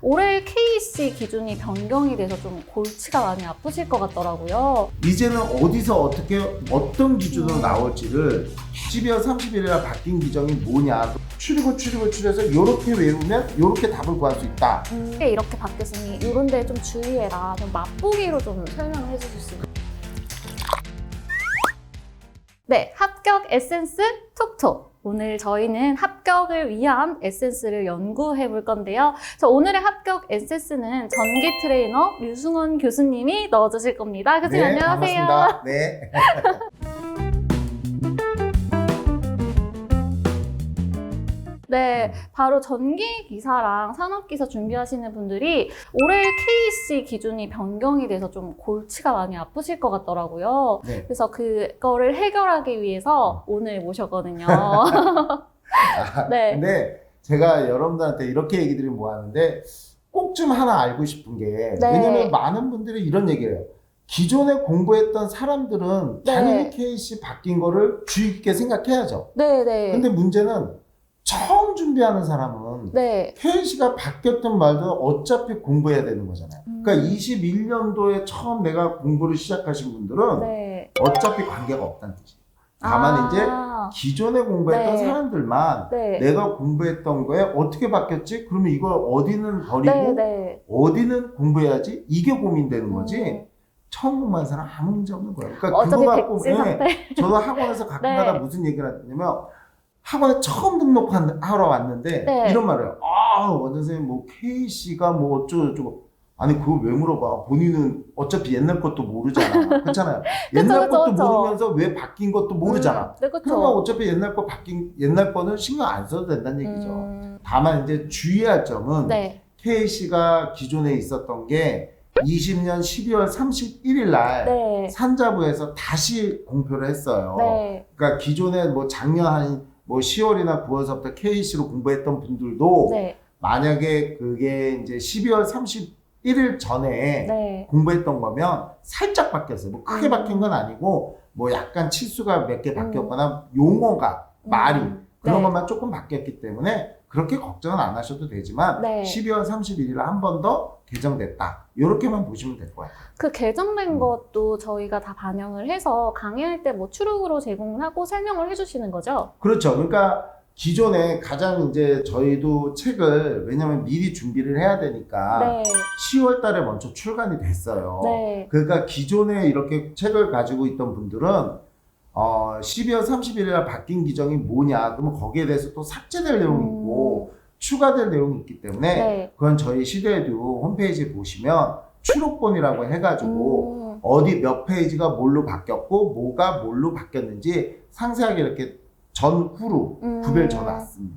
올해 KC 기준이 변경이 돼서 좀 골치가 많이 아프실 것 같더라고요. 이제는 어디서 어떤 기준으로 나올지를 12월 30일에 바뀐 규정이 뭐냐, 추려서 이렇게 외우면 이렇게 답을 구할 수 있다. 이렇게 바뀌었으니 이런 데 좀 주의해라. 좀 맛보기로 좀 설명을 해주실 수 있나요? 네, 합격 에센스 톡톡. 오늘 저희는 합격을 위한 에센스를 연구해 볼 건데요. 오늘의 합격 에센스는 전기 트레이너 류승원 교수님이 넣어주실 겁니다. 교수님 네, 안녕하세요. 반갑습니다. 네. 네, 바로 전기기사랑 산업기사 준비하시는 분들이 올해 KC 기준이 변경이 돼서 좀 골치가 많이 아프실 것 같더라고요. 네. 그래서 그거를 해결하기 위해서 오늘 모셨거든요. 네. 근데 제가 여러분들한테 이렇게 얘기 드리면 뭐하는데 꼭 좀 하나 알고 싶은 게, 네. 왜냐면 많은 분들이 이런 얘기를 해요. 기존에 공부했던 사람들은 네. 당연히 KC 바뀐 거를 주의 깊게 생각해야죠. 네네. 근데 문제는 처음 준비하는 사람은 네. KC가 바뀌었던 말도 어차피 공부해야 되는 거잖아요. 그러니까 21년도에 처음 내가 공부를 시작하신 분들은 네. 어차피 관계가 없다는 뜻이에요. 다만 이제 기존에 공부했던 네. 사람들만 네. 내가 공부했던 거에 어떻게 바뀌었지? 그러면 이걸 어디는 버리고 네. 어디는 공부해야지? 이게 고민되는 거지. 처음 공부한 사람 아무 문제 없는 거예요. 그러니까 어차피 그거 갖고, 백지 상태. 저도 학원에서 가끔가다 네. 무슨 얘기를 하냐면, 학원에 처음 등록하러 왔는데 네. 이런 말을 해요. 원장 선생님 뭐 KC가 뭐 어쩌고. 아니 그걸 왜 물어봐? 본인은 어차피 옛날 것도 모르잖아. 그렇잖아요. 옛날 것도 그쵸. 모르면서 왜 바뀐 것도 모르잖아. 네, 그쵸. 그러면 어차피 옛날 거는 신경 안 써도 된다는 얘기죠. 다만 이제 주의할 점은 네. KC가 기존에 있었던 게 20년 12월 31일 날 네. 산자부에서 다시 공표를 했어요. 네. 그러니까 기존에 뭐 작년 한 10월이나 9월서부터 KC로 공부했던 분들도 네. 만약에 그게 이제 12월 31일 전에 네. 공부했던 거면 살짝 바뀌었어요. 뭐 크게 바뀐 건 아니고 뭐 약간 치수가 몇 개 바뀌었거나 용어가 말이 그런 네. 것만 조금 바뀌었기 때문에 그렇게 걱정은 안 하셔도 되지만 네. 12월 31일에 한 번 더 개정됐다. 이렇게만 보시면 될 거예요. 그 개정된 것도 저희가 다 반영을 해서 강의할 때 뭐 추록으로 제공을 하고 설명을 해주시는 거죠? 그렇죠. 그러니까 기존에 가장 이제 저희도 책을 왜냐면 미리 준비를 해야 되니까 네. 10월 달에 먼저 출간이 됐어요. 네. 그러니까 기존에 이렇게 책을 가지고 있던 분들은 12월 31일에 바뀐 규정이 뭐냐 그러면 거기에 대해서 또 삭제될 내용이 있고 추가될 내용이 있기 때문에 네. 그건 저희 시대에도 홈페이지 보시면 추록본이라고 해가지고 어디 몇 페이지가 뭘로 바뀌었고 뭐가 뭘로 바뀌었는지 상세하게 이렇게 전후로 구별 져놨습니다.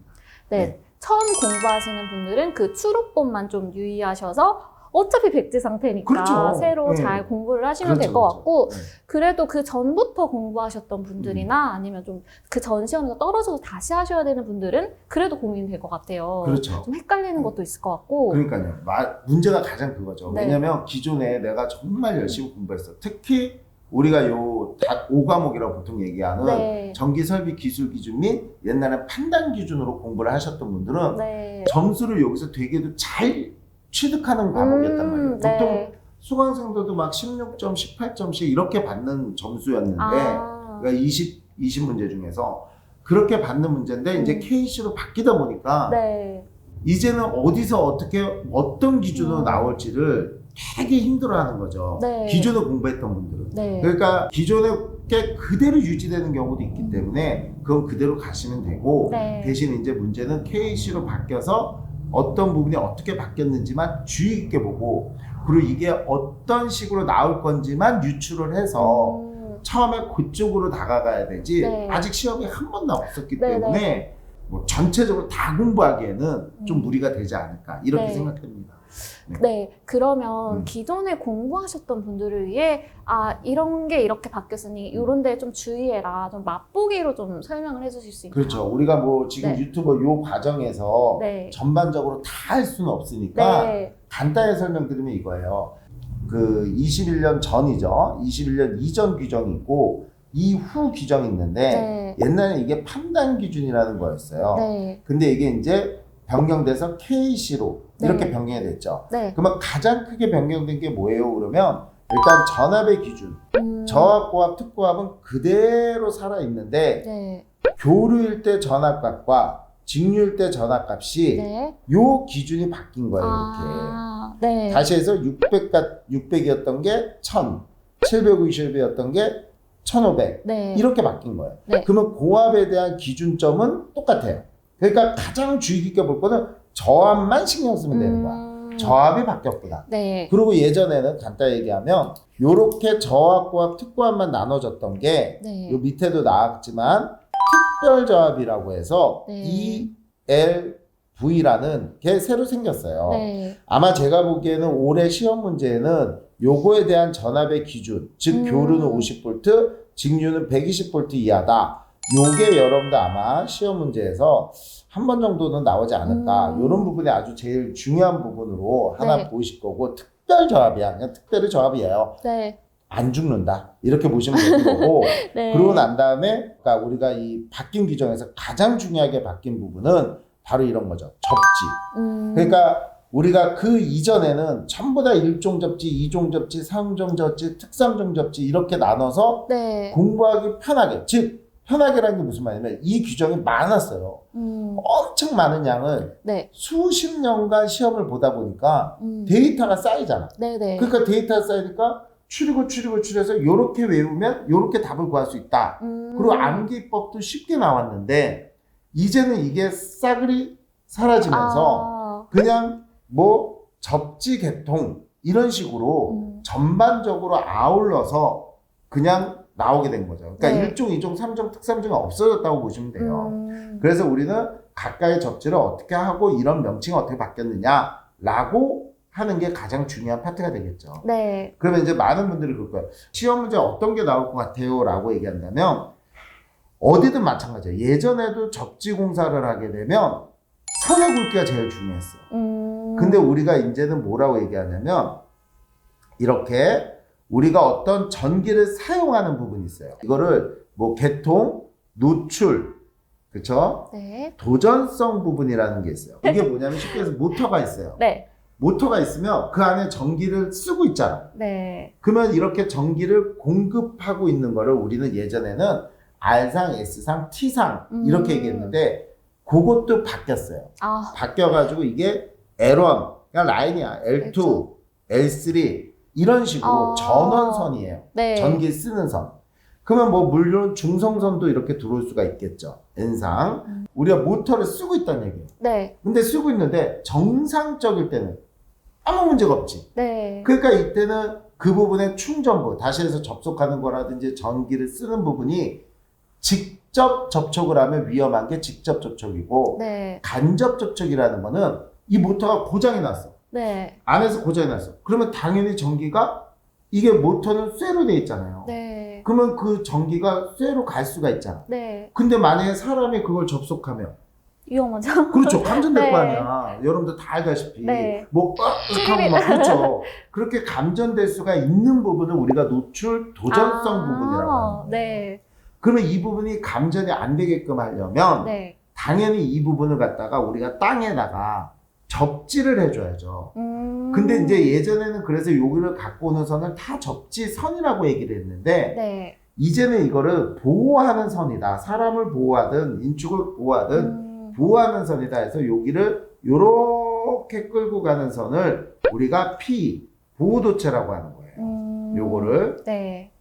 네. 처음 공부하시는 분들은 그 추록본만 좀 유의하셔서 어차피 백지 상태니까 그렇죠. 새로 네. 잘 공부를 하시면 그렇죠, 될 것 같고 네. 그래도 그 전부터 공부하셨던 분들이나 아니면 좀 그 전 시험에서 떨어져서 다시 하셔야 되는 분들은 그래도 고민이 될 것 같아요. 그렇죠. 좀 헷갈리는 것도 있을 것 같고 그러니까요. 문제가 가장 그거죠. 네. 왜냐면 기존에 내가 정말 열심히 공부했어. 특히 우리가 요 5과목이라고 보통 얘기하는 네. 전기설비 기술 기준 및 옛날에 판단 기준으로 공부를 하셨던 분들은 네. 점수를 여기서 되게도 잘 취득하는 과목이었단 말이에요. 보통 네. 수강생들도 막 16점, 18점씩 이렇게 받는 점수였는데 그러니까 20문제 중에서 그렇게 받는 문제인데 이제 KC로 바뀌다 보니까 네. 이제는 어디서 어떤 기준으로 나올지를 되게 힘들어하는 거죠. 네. 기존에 공부했던 분들은. 네. 그러니까 기존에 게 그대로 유지되는 경우도 있기 때문에 그건 그대로 가시면 되고 네. 대신 이제 문제는 KC로 바뀌어서 어떤 부분이 어떻게 바뀌었는지만 주의 깊게 보고 그리고 이게 어떤 식으로 나올 건지만 유추를 해서 처음에 그쪽으로 다가가야 되지 네. 아직 시험이 한 번도 없었기 네, 때문에 뭐 전체적으로 다 공부하기에는 좀 무리가 되지 않을까 이렇게 네. 생각합니다. 네, 그러면 기존에 공부하셨던 분들을 위해 이런 게 이렇게 바뀌었으니 이런 데 좀 주의해라. 좀 맛보기로 좀 설명을 해주실 수 있나요? 그렇죠. 우리가 뭐 지금 네. 유튜버 요 과정에서 네. 전반적으로 다 할 수는 없으니까 네. 간단히 설명드리면 이거예요. 그 21년 전이죠. 21년 이전 규정이 있고 이후 규정이 있는데 네. 옛날에 이게 판단 기준이라는 거였어요. 네. 근데 이게 이제 변경돼서 KC로 이렇게 네. 변경이 됐죠. 네. 그러면 가장 크게 변경된 게 뭐예요? 그러면 일단 전압의 기준, 저압, 고압, 특고압은 그대로 살아있는데 네. 교류일 때 전압값과 직류일 때 전압값이 네. 요 기준이 바뀐 거예요. 이렇게. 아, 네. 다시 해서 600이었던 게 1000, 750이었던 게 1500 네. 이렇게 바뀐 거예요. 네. 그러면 고압에 대한 기준점은 똑같아요. 그러니까 가장 주의 깊게 볼 거는 저압만 신경 쓰면 되는 거야. 저압이 바뀌었구나. 네. 그리고 예전에는 간단히 얘기하면 요렇게 저압, 고압, 특고압만 나눠졌던 게 네. 요 밑에도 나왔지만 특별 저압이라고 해서 네. ELV라는 게 새로 생겼어요. 네. 아마 제가 보기에는 올해 시험 문제에는 요거에 대한 전압의 기준, 즉 교류는 50V, 직류는 120V 이하다. 요게 여러분들 아마 시험 문제에서 한 번 정도는 나오지 않을까. 요런 부분이 아주 제일 중요한 부분으로 하나 네. 보이실 거고, 특별 저압이야. 그냥 특별히 저압이에요. 네. 안 죽는다. 이렇게 보시면 되는 거고. 네. 그러고 난 다음에 그러니까 우리가 이 바뀐 규정에서 가장 중요하게 바뀐 부분은 바로 이런 거죠. 접지. 그러니까 우리가 그 이전에는 전부 다 1종 접지, 2종 접지, 3종 접지, 특3종 접지 이렇게 나눠서 네. 공부하기 편하게, 즉 편하게라는 게 무슨 말이냐면 이 규정이 많았어요. 엄청 많은 양을 네. 수십 년간 시험을 보다 보니까 데이터가 쌓이잖아. 네네. 그러니까 데이터가 쌓이니까 추려서 이렇게 외우면 이렇게 답을 구할 수 있다. 그리고 암기법도 쉽게 나왔는데 이제는 이게 싸그리 사라지면서 그냥 뭐 접지 개통 이런 식으로 전반적으로 아울러서 그냥 나오게 된 거죠. 그러니까 네. 1종, 2종, 3종, 특3종이 없어졌다고 보시면 돼요. 그래서 우리는 각각의 접지를 어떻게 하고 이런 명칭이 어떻게 바뀌었느냐라고 하는 게 가장 중요한 파트가 되겠죠. 네. 그러면 이제 많은 분들이 그럴 거예요. 시험 문제 어떤 게 나올 것 같아요? 라고 얘기한다면 어디든 마찬가지예요. 예전에도 접지 공사를 하게 되면 선의 굵기가 제일 중요했어. 근데 우리가 이제는 뭐라고 얘기하냐면 이렇게 우리가 어떤 전기를 사용하는 부분이 있어요. 이거를 뭐 개통, 노출, 그쵸? 네. 도전성 부분이라는 게 있어요. 이게 뭐냐면 쉽게 해서 모터가 있어요. 네. 모터가 있으면 그 안에 전기를 쓰고 있잖아. 네. 그러면 이렇게 전기를 공급하고 있는 거를 우리는 예전에는 R상, S상, T상 이렇게 얘기했는데 그것도 바뀌었어요. 아. 바뀌어가지고 이게 L1, 그냥 라인이야. L2, L3 이런 식으로 전원선이에요. 네. 전기 쓰는 선. 그러면 뭐 물론 중성선도 이렇게 들어올 수가 있겠죠. N상. 우리가 모터를 쓰고 있다는 얘기예요. 네. 근데 쓰고 있는데 정상적일 때는 아무 문제가 없지. 네. 그러니까 이때는 그 부분의 충전부, 다시 해서 접속하는 거라든지 전기를 쓰는 부분이 직접 접촉을 하면 위험한 게 직접 접촉이고 네. 간접 접촉이라는 거는 이 모터가 고장이 났어. 네. 안에서 고장이 났어. 그러면 당연히 전기가 이게 모터는 쇠로 돼 있잖아요. 네. 그러면 그 전기가 쇠로 갈 수가 있잖아. 네. 근데 만약에 사람이 그걸 접속하면 위험하죠? 그렇죠. 감전될 네. 거 아니야. 여러분들 다 알다시피. 네. 뭐, 하고 막, 그렇죠. 그렇게 감전될 수가 있는 부분을 우리가 노출 도전성 부분이라고 하는 거예요. 네. 그러면 이 부분이 감전이 안 되게끔 하려면, 네. 당연히 이 부분을 갖다가 우리가 땅에다가 접지를 해줘야죠. 근데 이제 예전에는 그래서 여기를 갖고 오는 선을 다 접지선이라고 얘기를 했는데, 네. 이제는 이거를 보호하는 선이다. 사람을 보호하든, 인축을 보호하든, 보호하는 선이다 해서 여기를 요렇게 끌고 가는 선을 우리가 P, 보호도체라고 하는 거예요. 요거를. 네.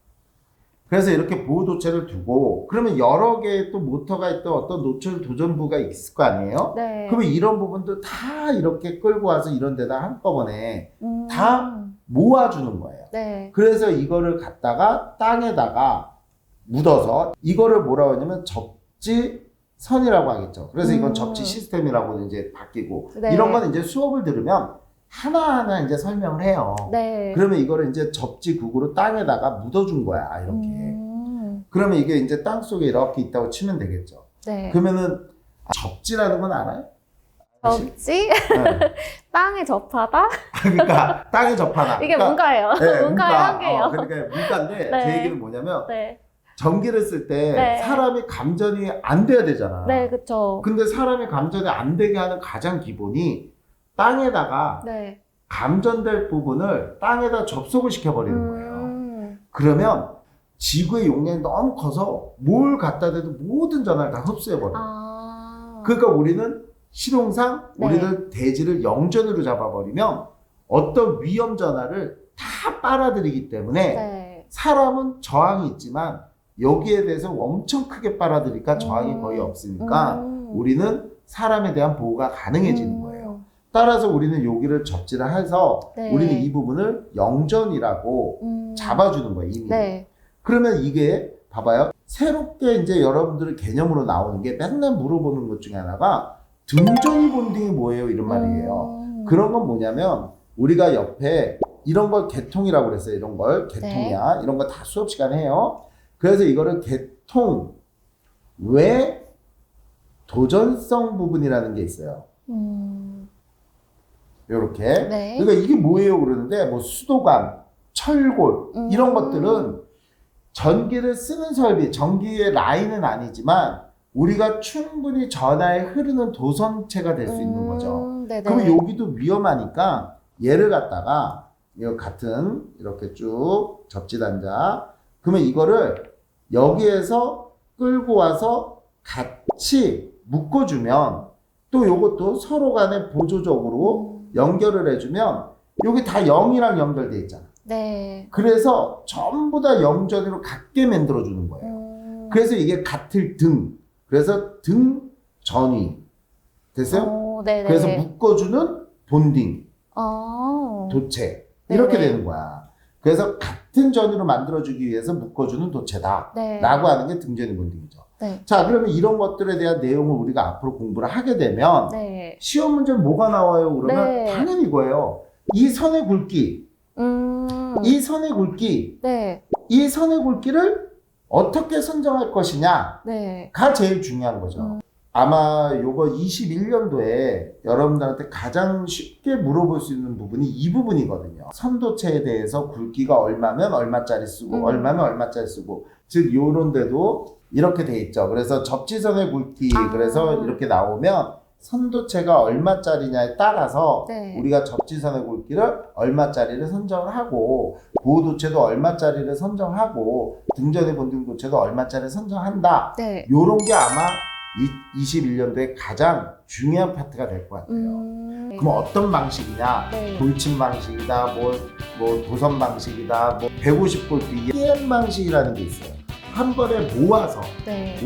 그래서 이렇게 보호도체를 두고, 그러면 여러 개의 또 모터가 있던 어떤 노출 도전부가 있을 거 아니에요? 네. 그러면 이런 부분도 다 이렇게 끌고 와서 이런 데다 한꺼번에 다 모아주는 거예요. 네. 그래서 이거를 갖다가 땅에다가 묻어서 이거를 뭐라고 하냐면 접지선이라고 하겠죠. 그래서 이건 접지 시스템이라고 이제 바뀌고 네. 이런 건 이제 수업을 들으면 하나하나 이제 설명을 해요. 네. 그러면 이거를 이제 접지국으로 땅에다가 묻어준 거야, 이렇게. 그러면 이게 이제 땅 속에 이렇게 있다고 치면 되겠죠. 네. 그러면은 접지라는 건 알아요? 접지? 네. 땅에 접하다? 그러니까 땅에 접하다. 이게 그러니까, 문과예요. 네, 문과의 한계예요. 그러니까 문과인데 네. 제 얘기는 뭐냐면 네. 전기를 쓸 때 네. 사람이 감전이 안 돼야 되잖아. 네, 그쵸. 근데 사람이 감전이 안 되게 하는 가장 기본이 땅에다가 네. 감전될 부분을 땅에다 접속을 시켜버리는 거예요. 음. 그러면 지구의 용량이 너무 커서 뭘 갖다 대도 모든 전화를 다 흡수해버려요. 아. 그러니까 우리는 실용상 네. 우리는 대지를 영전으로 잡아버리면 어떤 위험 전화를 다 빨아들이기 때문에 네. 사람은 저항이 있지만 여기에 대해서 엄청 크게 빨아들이니까 저항이 거의 없으니까 우리는 사람에 대한 보호가 가능해지는 거예요. 따라서 우리는 여기를 접지를 해서 네. 우리는 이 부분을 영전이라고 잡아주는 거예요, 이미. 네. 그러면 이게 봐봐요. 새롭게 이제 여러분들의 개념으로 나오는 게 맨날 물어보는 것 중에 하나가 등전이 본딩이 뭐예요? 이런 말이에요. 그런 건 뭐냐면 우리가 옆에 이런 걸 개통이라고 그랬어요. 이런 걸 개통이야. 이런 거 다 수업 시간에 해요. 그래서 이거를 개통 외 도전성 부분이라는 게 있어요. 요렇게. 네. 그러니까 이게 뭐예요? 그러는데 뭐 수도관, 철골 이런 것들은 전기를 쓰는 설비, 전기의 라인은 아니지만 우리가 충분히 전하에 흐르는 도선체가 될 수 있는 거죠. 네네. 그러면 여기도 위험하니까 얘를 갖다가 이거 같은 이렇게 쭉 접지단자 그러면 이거를 여기에서 끌고 와서 같이 묶어주면 또 요것도 서로 간에 보조적으로 연결을 해주면 여기 다 0이랑 연결돼 있잖아. 네. 그래서 전부 다 영전으로 같게 만들어주는 거예요. 그래서 이게 같을 등. 그래서 등 전위. 됐어요? 네네. 그래서 묶어주는 본딩, 도체. 이렇게 네네. 되는 거야. 그래서 같은 전위로 만들어주기 위해서 묶어주는 도체다. 네. 라고 하는 게 등전위 본딩이죠. 네. 자, 그러면 이런 것들에 대한 내용을 우리가 앞으로 공부를 하게 되면 네. 시험 문제는 뭐가 나와요? 그러면 네. 당연히 이거예요. 이 선의 굵기, 이 선의 굵기, 네. 이 선의 굵기를 어떻게 선정할 것이냐가 네. 제일 중요한 거죠. 아마 요거 21년도에 여러분들한테 가장 쉽게 물어볼 수 있는 부분이 이 부분이거든요. 선도체에 대해서 굵기가 얼마면 얼마짜리 쓰고 얼마면 얼마짜리 쓰고 즉 요런 데도 이렇게 돼 있죠. 그래서 접지선의 굵기 그래서 이렇게 나오면 선도체가 얼마짜리냐에 따라서 네. 우리가 접지선의 굵기를 얼마짜리를 선정을 하고 보호도체도 얼마짜리를 선정하고 등전의 본딩도체도 얼마짜리를 선정한다. 네. 요런 게 아마 21년도에 가장 중요한 파트가 될 것 같아요. 그럼 어떤 방식이냐? 네. 돌침 방식이다, 뭐 도선 방식이다, 뭐 150V EM 방식이라는 게 있어요. 한 번에 모아서 네.